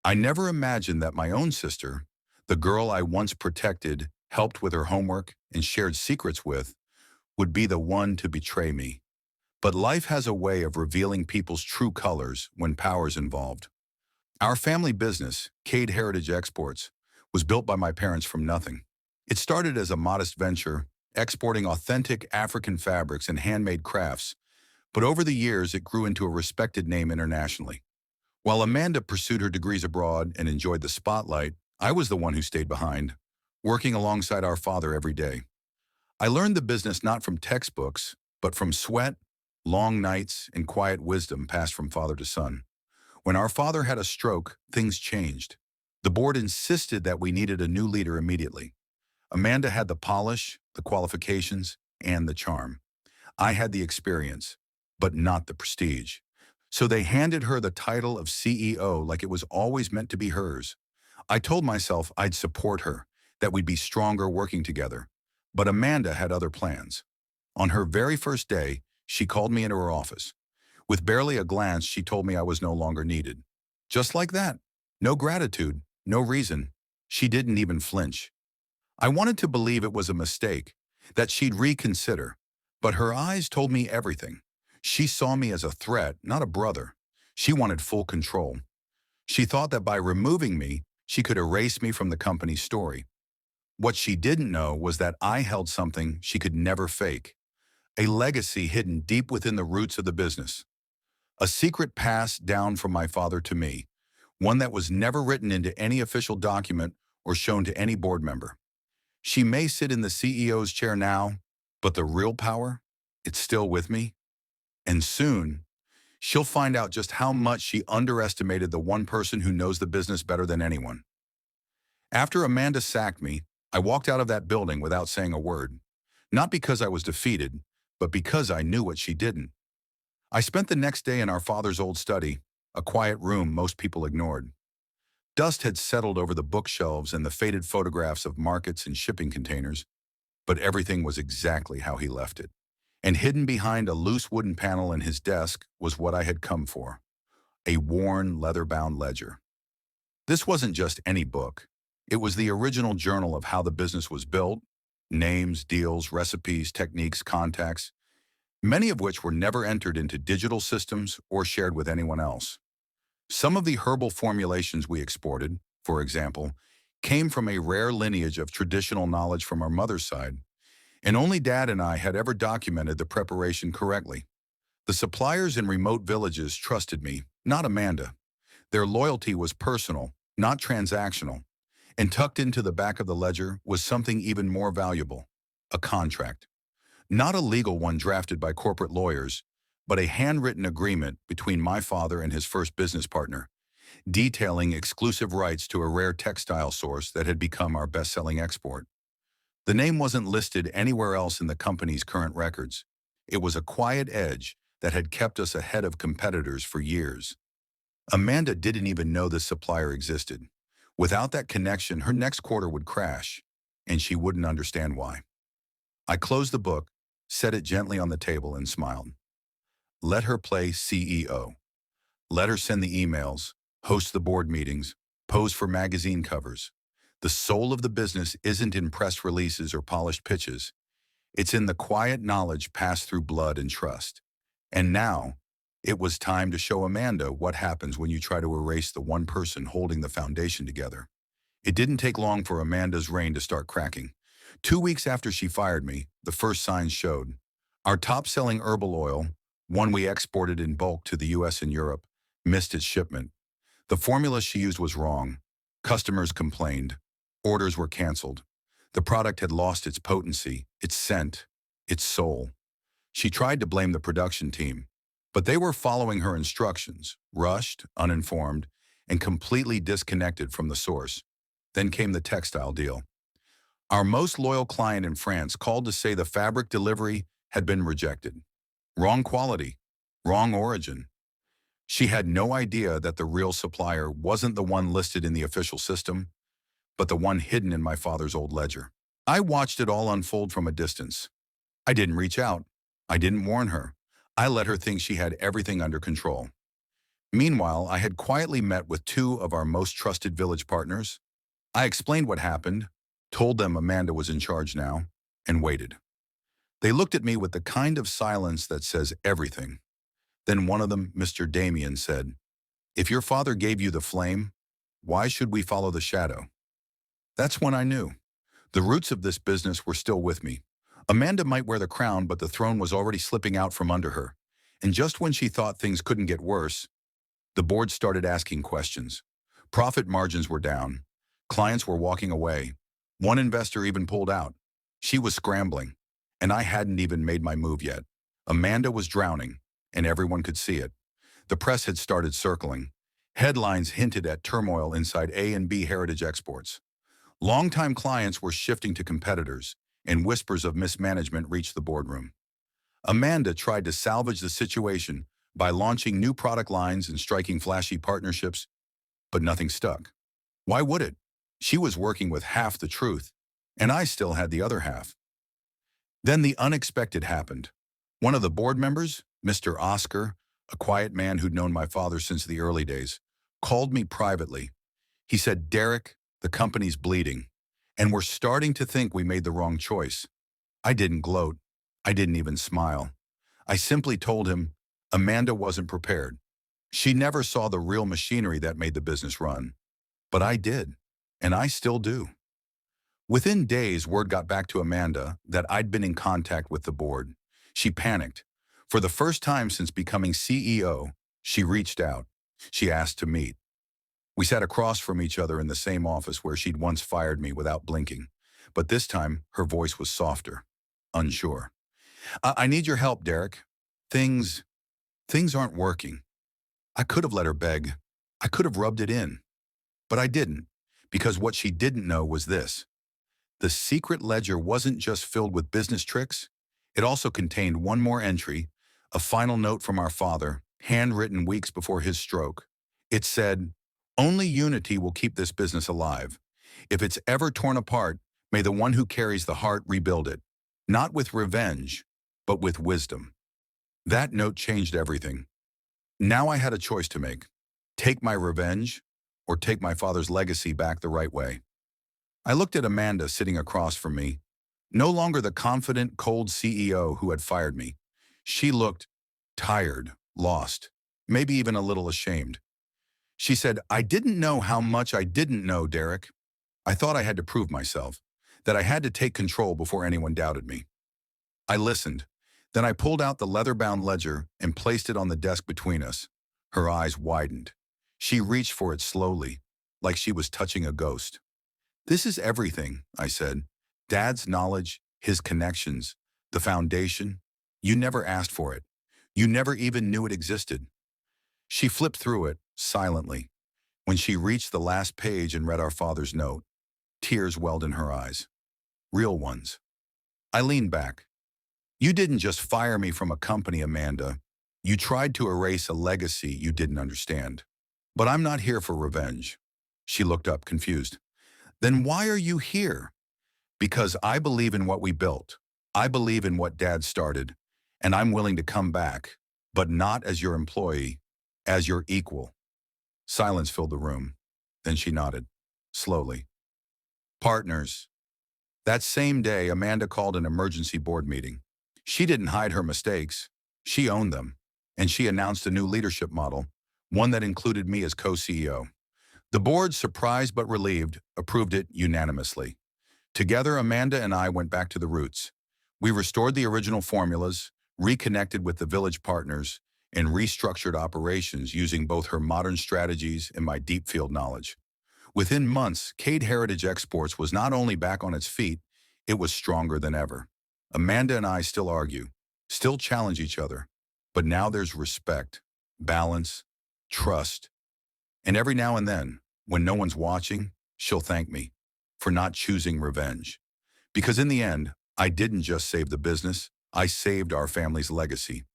I never imagined that my own sister, the girl I once protected, helped with her homework, and shared secrets with, would be the one to betray me. But life has a way of revealing people's true colors when power's involved. Our family business, Cade Heritage Exports, was built by my parents from nothing. It started as a modest venture, exporting authentic African fabrics and handmade crafts, but over the years it grew into a respected name internationally. While Amanda pursued her degrees abroad and enjoyed the spotlight, I was the one who stayed behind, working alongside our father every day. I learned the business not from textbooks, but from sweat, long nights, and quiet wisdom passed from father to son. When our father had a stroke, things changed. The board insisted that we needed a new leader immediately. Amanda had the polish, the qualifications, and the charm. I had the experience, but not the prestige. So they handed her the title of CEO like it was always meant to be hers. I told myself I'd support her, that we'd be stronger working together. But Amanda had other plans. On her very first day, she called me into her office. With barely a glance, she told me I was no longer needed. Just like that. No gratitude, no reason. She didn't even flinch. I wanted to believe it was a mistake, that she'd reconsider. But her eyes told me everything. She saw me as a threat, not a brother. She wanted full control. She thought that by removing me, she could erase me from the company's story. What she didn't know was that I held something she could never fake, a legacy hidden deep within the roots of the business. A secret passed down from my father to me, one that was never written into any official document or shown to any board member. She may sit in the CEO's chair now, but the real power, it's still with me. And soon, she'll find out just how much she underestimated the one person who knows the business better than anyone. After Amanda sacked me, I walked out of that building without saying a word. Not because I was defeated, but because I knew what she didn't. I spent the next day in our father's old study, a quiet room most people ignored. Dust had settled over the bookshelves and the faded photographs of markets and shipping containers, but everything was exactly how he left it. And hidden behind a loose wooden panel in his desk was what I had come for, a worn, leather-bound ledger. This wasn't just any book. It was the original journal of how the business was built, names, deals, recipes, techniques, contacts, many of which were never entered into digital systems or shared with anyone else. Some of the herbal formulations we exported, for example, came from a rare lineage of traditional knowledge from our mother's side, and only Dad and I had ever documented the preparation correctly. The suppliers in remote villages trusted me, not Amanda. Their loyalty was personal, not transactional, and tucked into the back of the ledger was something even more valuable, a contract. Not a legal one drafted by corporate lawyers, but a handwritten agreement between my father and his first business partner, detailing exclusive rights to a rare textile source that had become our best-selling export. The name wasn't listed anywhere else in the company's current records. It was a quiet edge that had kept us ahead of competitors for years. Amanda didn't even know this supplier existed. Without that connection, her next quarter would crash, and she wouldn't understand why. I closed the book, set it gently on the table, and smiled. Let her play CEO. Let her send the emails, host the board meetings, pose for magazine covers. The soul of the business isn't in press releases or polished pitches. It's in the quiet knowledge passed through blood and trust. And now, it was time to show Amanda what happens when you try to erase the one person holding the foundation together. It didn't take long for Amanda's reign to start cracking. 2 weeks after she fired me, the first signs showed. Our top-selling herbal oil, one we exported in bulk to the US and Europe, missed its shipment. The formula she used was wrong. Customers complained. Orders were canceled. The product had lost its potency, its scent, its soul. She tried to blame the production team, but they were following her instructions, rushed, uninformed, and completely disconnected from the source. Then came the textile deal. Our most loyal client in France called to say the fabric delivery had been rejected. Wrong quality, wrong origin. She had no idea that the real supplier wasn't the one listed in the official system, but the one hidden in my father's old ledger. I watched it all unfold from a distance. I didn't reach out. I didn't warn her. I let her think she had everything under control. Meanwhile, I had quietly met with two of our most trusted village partners. I explained what happened, told them Amanda was in charge now, and waited. They looked at me with the kind of silence that says everything. Then one of them, Mr. Damien, said, "If your father gave you the flame, why should we follow the shadow?" That's when I knew. The roots of this business were still with me. Amanda might wear the crown, but the throne was already slipping out from under her. And just when she thought things couldn't get worse, the board started asking questions. Profit margins were down. Clients were walking away. One investor even pulled out. She was scrambling, and I hadn't even made my move yet. Amanda was drowning, and everyone could see it. The press had started circling. Headlines hinted at turmoil inside A&B Heritage Exports. Longtime clients were shifting to competitors, and whispers of mismanagement reached the boardroom. Amanda tried to salvage the situation by launching new product lines and striking flashy partnerships, but nothing stuck. Why would it? She was working with half the truth, and I still had the other half. Then the unexpected happened. One of the board members, Mr. Oscar, a quiet man who'd known my father since the early days, called me privately. He said, "Derek, the company's bleeding, and we're starting to think we made the wrong choice." I didn't gloat. I didn't even smile. I simply told him Amanda wasn't prepared. She never saw the real machinery that made the business run. But I did, and I still do. Within days, word got back to Amanda that I'd been in contact with the board. She panicked. For the first time since becoming CEO, she reached out. She asked to meet. We sat across from each other in the same office where she'd once fired me without blinking. But this time, her voice was softer, unsure. I need your help, Derek. Things aren't working." I could have let her beg. I could have rubbed it in. But I didn't, because what she didn't know was this. The secret ledger wasn't just filled with business tricks. It also contained one more entry, a final note from our father, handwritten weeks before his stroke. It said, "Only unity will keep this business alive. If it's ever torn apart, may the one who carries the heart rebuild it, not with revenge, but with wisdom." That note changed everything. Now I had a choice to make. Take my revenge, or take my father's legacy back the right way. I looked at Amanda sitting across from me, no longer the confident, cold CEO who had fired me. She looked tired, lost, maybe even a little ashamed. She said, "I didn't know how much I didn't know, Derek. I thought I had to prove myself, that I had to take control before anyone doubted me." I listened. Then I pulled out the leather-bound ledger and placed it on the desk between us. Her eyes widened. She reached for it slowly, like she was touching a ghost. "This is everything," I said. "Dad's knowledge, his connections, the foundation. You never asked for it. You never even knew it existed." She flipped through it, silently. When she reached the last page and read our father's note, tears welled in her eyes. Real ones. I leaned back. "You didn't just fire me from a company, Amanda. You tried to erase a legacy you didn't understand. But I'm not here for revenge." She looked up, confused. "Then why are you here?" "Because I believe in what we built. I believe in what Dad started. And I'm willing to come back, but not as your employee, as your equal." Silence filled the room. Then she nodded, slowly. "Partners." That same day, Amanda called an emergency board meeting. She didn't hide her mistakes. She owned them. And she announced a new leadership model, one that included me as co-CEO. The board, surprised but relieved, approved it unanimously. Together, Amanda and I went back to the roots. We restored the original formulas, reconnected with the village partners, and restructured operations using both her modern strategies and my deep field knowledge. Within months, Cade Heritage Exports was not only back on its feet, it was stronger than ever. Amanda and I still argue, still challenge each other, but now there's respect, balance, trust, and every now and then, when no one's watching, she'll thank me for not choosing revenge. Because in the end, I didn't just save the business, I saved our family's legacy.